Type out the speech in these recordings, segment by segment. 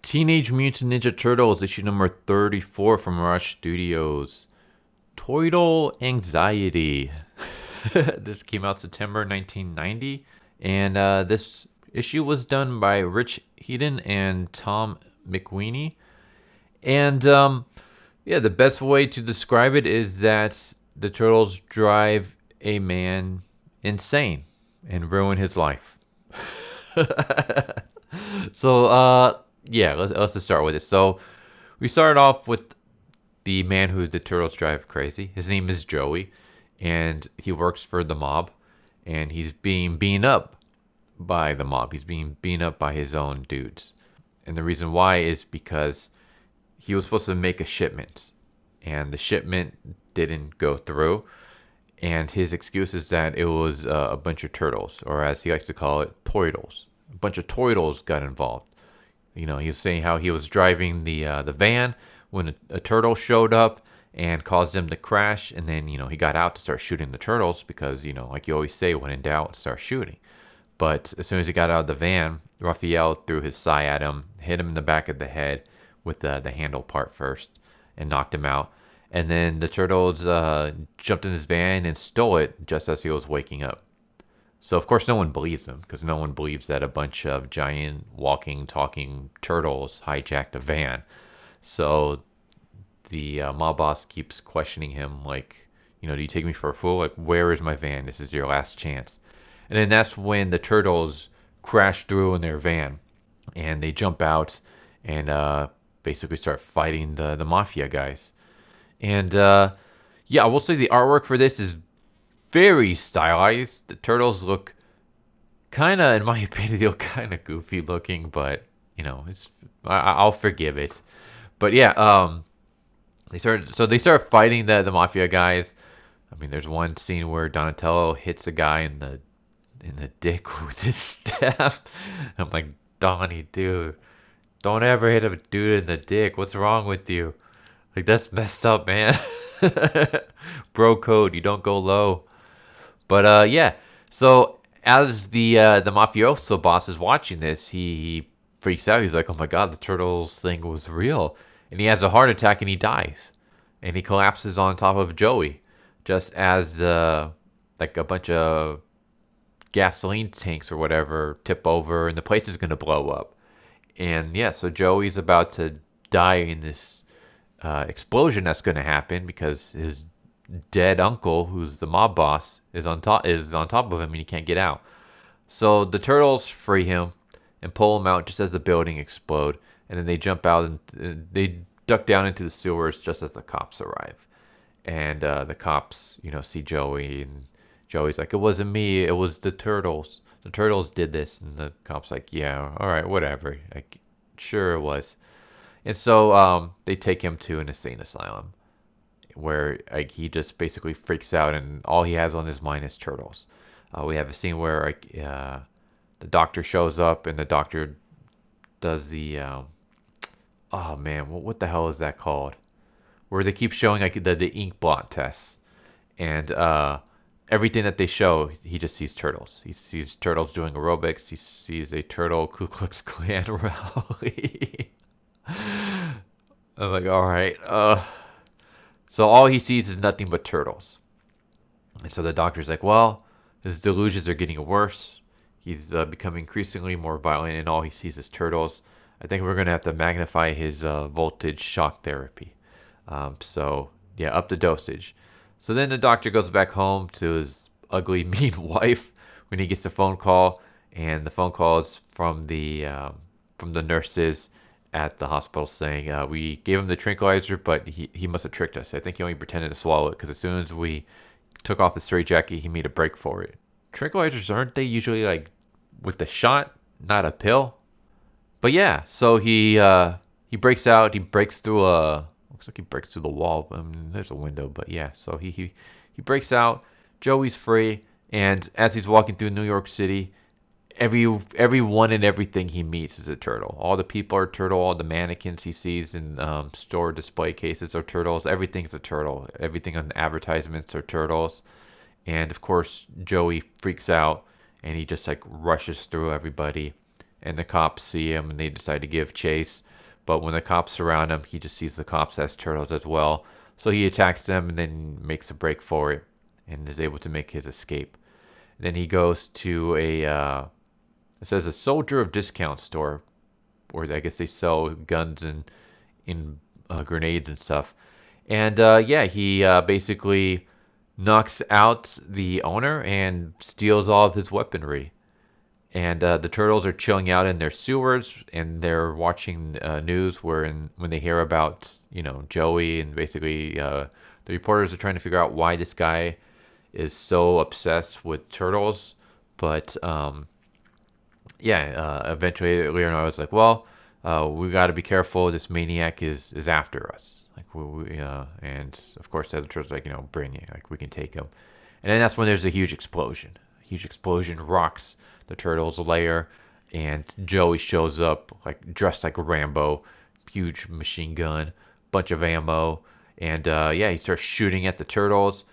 Teenage Mutant Ninja Turtles issue number 34 from Rush Studios. Toitle Anxiety. This came out September 1990. And this issue was done by Rich Heaton and Tom McWeeny. And yeah, the best way to describe it is that the Turtles drive a man insane and ruin his life. So, yeah, let's just start with it. So, we started off with the man who the Turtles drive crazy. His name is Joey, and he works for the mob, and he's being beaten up by the mob. He's being beaten up by his own dudes. And the reason why is because he was supposed to make a shipment, and the shipment didn't go through. And his excuse is that it was a bunch of turtles, or as he likes to call it, toidles. A bunch of toidles got involved. You know, he was saying how he was driving the van when a turtle showed up and caused him to crash. And then, you know, he got out to start shooting the turtles because, you know, like you always say, when in doubt, start shooting. But as soon as he got out of the van, Raphael threw his sai at him, hit him in the back of the head with the handle part first, and knocked him out. And then the turtles jumped in his van and stole it just as he was waking up. So, of course, no one believes him, because no one believes that a bunch of giant, walking, talking turtles hijacked a van. So, the mob boss keeps questioning him, like, you know, do you take me for a fool? Like, where is my van? This is your last chance. And then that's when the turtles crash through in their van, and they jump out and basically start fighting the mafia guys. And, yeah, I will say the artwork for this is very stylized. The turtles look kind of, in my opinion, they look kind of goofy looking, but you know, I'll forgive it. But yeah, they start fighting the mafia guys. I mean, there's one scene where Donatello hits a guy in the dick with his staff. I'm like, Donnie, dude, don't ever hit a dude in the dick. What's wrong with you? Like, that's messed up, man. Bro code, you don't go low. But yeah, so as the mafioso boss is watching this, he freaks out. He's like, "Oh my god, the turtles thing was real," and he has a heart attack and he dies, and he collapses on top of Joey, just as like a bunch of gasoline tanks or whatever tip over, and the place is gonna blow up. And yeah, so Joey's about to die in this explosion that's gonna happen because his dead uncle, who's the mob boss, is on top of him, and he can't get out. So the turtles free him and pull him out just as the building explode, and then they jump out and they duck down into the sewers just as the cops arrive. And the cops, you know, see Joey, and Joey's like, "It wasn't me, it was the turtles. The turtles did this." And the cops like, "Yeah, all right, whatever. Like, sure it was." And so they take him to an insane asylum, where like he just basically freaks out and all he has on his mind is turtles. We have a scene where like the doctor shows up and the doctor does the oh man, what the hell is that called? Where they keep showing like the ink blot tests, and everything that they show, he just sees turtles. He sees turtles doing aerobics. He sees a turtle Ku Klux Klan rally. I'm like, all right, so all he sees is nothing but turtles. And so the doctor's like, well, his delusions are getting worse. He's becoming increasingly more violent, and all he sees is turtles. I think we're going to have to magnify his voltage shock therapy. So, yeah, up the dosage. So then the doctor goes back home to his ugly, mean wife when he gets a phone call. And the phone call is from the nurses at the hospital saying, we gave him the tranquilizer, but he must have tricked us. I think he only pretended to swallow it because as soon as we took off his straitjacket, he made a break for it. Tranquilizers, aren't they usually like with the shot, not a pill? But yeah, so he breaks out. He breaks through looks like he breaks through the wall. I mean, there's a window, but yeah. So he breaks out. Joey's free, and as he's walking through New York City, everyone and everything he meets is a turtle. All the people are turtle. All the mannequins he sees in store display cases are turtles. Everything's a turtle. Everything on advertisements are turtles. And of course, Joey freaks out and he just like rushes through everybody. And the cops see him and they decide to give chase. But when the cops surround him, he just sees the cops as turtles as well. So he attacks them and then makes a break for it and is able to make his escape. Then he goes to it says a soldier of discount store, where I guess they sell guns and grenades and stuff. And yeah, he basically knocks out the owner and steals all of his weaponry. And the turtles are chilling out in their sewers, and they're watching news when they hear about Joey, and basically the reporters are trying to figure out why this guy is so obsessed with turtles. But yeah, eventually Leonardo's like, well, we got to be careful. This maniac is after us. Like and of course the other turtles are like, bring it. Like, we can take him. And then that's when there's a huge explosion. Huge explosion rocks the turtles' lair, and Joey shows up like dressed like Rambo, huge machine gun, bunch of ammo, and yeah, he starts shooting at the turtles.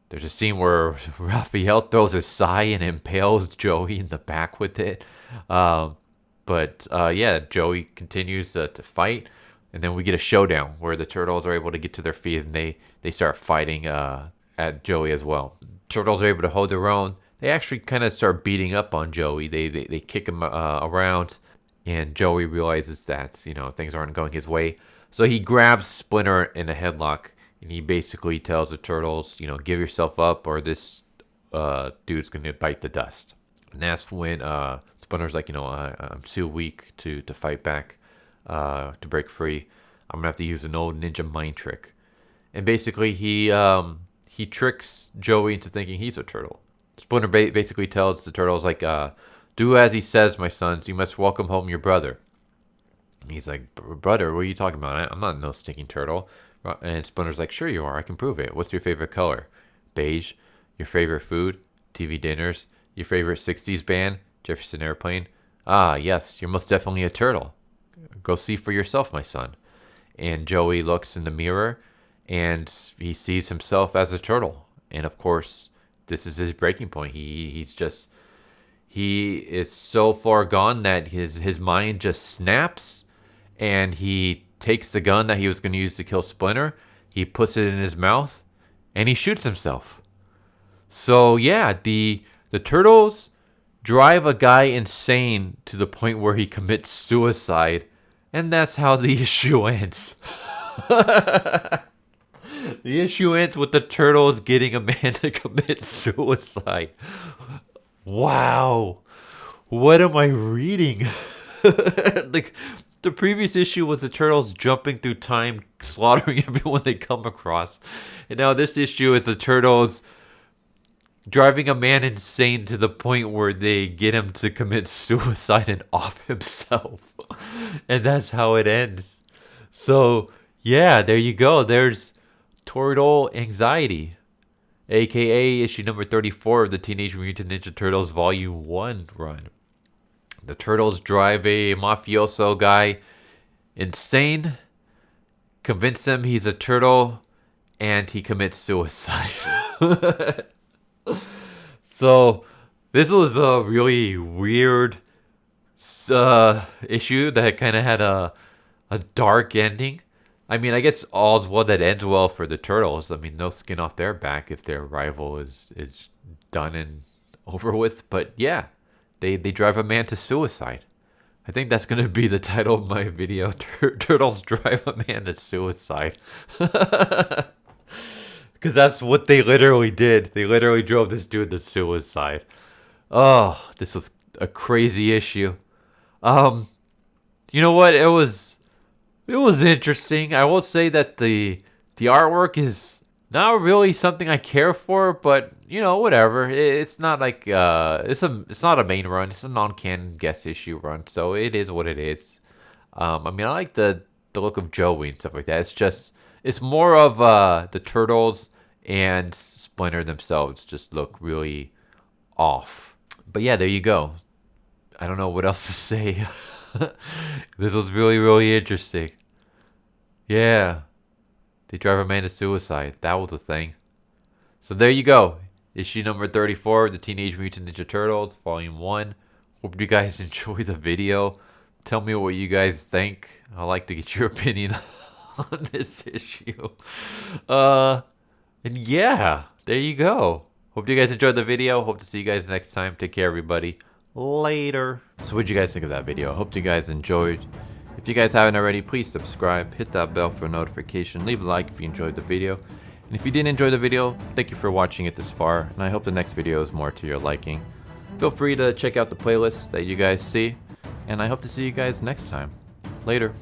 There's a scene where Raphael throws his sai and impales Joey in the back with it. But yeah, Joey continues to fight, and then we get a showdown where the turtles are able to get to their feet, and they start fighting at Joey as well. Turtles are able to hold their own. They actually kind of start beating up on Joey. They kick him around, and Joey realizes that things aren't going his way. So he grabs Splinter in a headlock, and he basically tells the turtles, give yourself up, or this dude's gonna bite the dust. And that's when Splinter's like, I'm too weak to fight back, to break free. I'm gonna have to use an old ninja mind trick. And basically he tricks Joey into thinking he's a turtle. Splinter basically tells the turtles, like, do as he says, my sons. You must welcome home your brother. And he's like, brother, what are you talking about? I'm not no stinking turtle. And Splinter's like, sure you are. I can prove it. What's your favorite color? Beige. Your favorite food? TV dinners. Your favorite 60s band? Jefferson Airplane. Ah, yes, you're most definitely a turtle. Go see for yourself, my son. And Joey looks in the mirror, and he sees himself as a turtle. And of course, this is his breaking point. He is so far gone that his mind just snaps, and he takes the gun that he was going to use to kill Splinter. He puts it in his mouth, and he shoots himself. So yeah, the turtles drive a guy insane to the point where he commits suicide, and that's how the issue ends. The issue ends with the turtles getting a man to commit suicide. Wow. What am I reading? Like, the previous issue was the turtles jumping through time, slaughtering everyone they come across. And now this issue is the turtles driving a man insane to the point where they get him to commit suicide and off himself. And that's how it ends. So, yeah, there you go. There's Toitle Anxiety, aka issue number 34 of the Teenage Mutant Ninja Turtles Volume 1 run. The turtles drive a mafioso guy insane, convince him he's a turtle, and he commits suicide. So this was a really weird issue that kind of had a dark ending. I mean, I guess all's well that ends well for the turtles. I mean, no skin off their back if their rival is done and over with. But yeah, they drive a man to suicide. I think that's going to be the title of my video. Turtles drive a man to suicide. Because that's what they literally did. They literally drove this dude to suicide. Oh, this was a crazy issue. You know what? It was interesting. I will say that the artwork is not really something I care for, but whatever. It's not like it's not a main run. It's a non-canon guest issue run, so it is what it is. I mean, I like the look of Joey and stuff like that. It's more of the turtles and Splinter themselves just look really off. But yeah, there you go. I don't know what else to say. This was really, really interesting. Yeah. They drive a man to suicide. That was a thing. So there you go. Issue number 34 of the Teenage Mutant Ninja Turtles, Volume 1. Hope you guys enjoy the video. tell me what you guys think. I'd like to get your opinion on this issue. And yeah, there you go. Hope you guys enjoyed the video. Hope to see you guys next time. Take care, everybody. Later. So what'd you guys think of that video? Hope you guys enjoyed. If you guys haven't already, please subscribe. Hit that bell for a notification. Leave a like if you enjoyed the video. And if you didn't enjoy the video, thank you for watching it this far. And I hope the next video is more to your liking. Feel free to check out the playlist that you guys see. And I hope to see you guys next time. Later.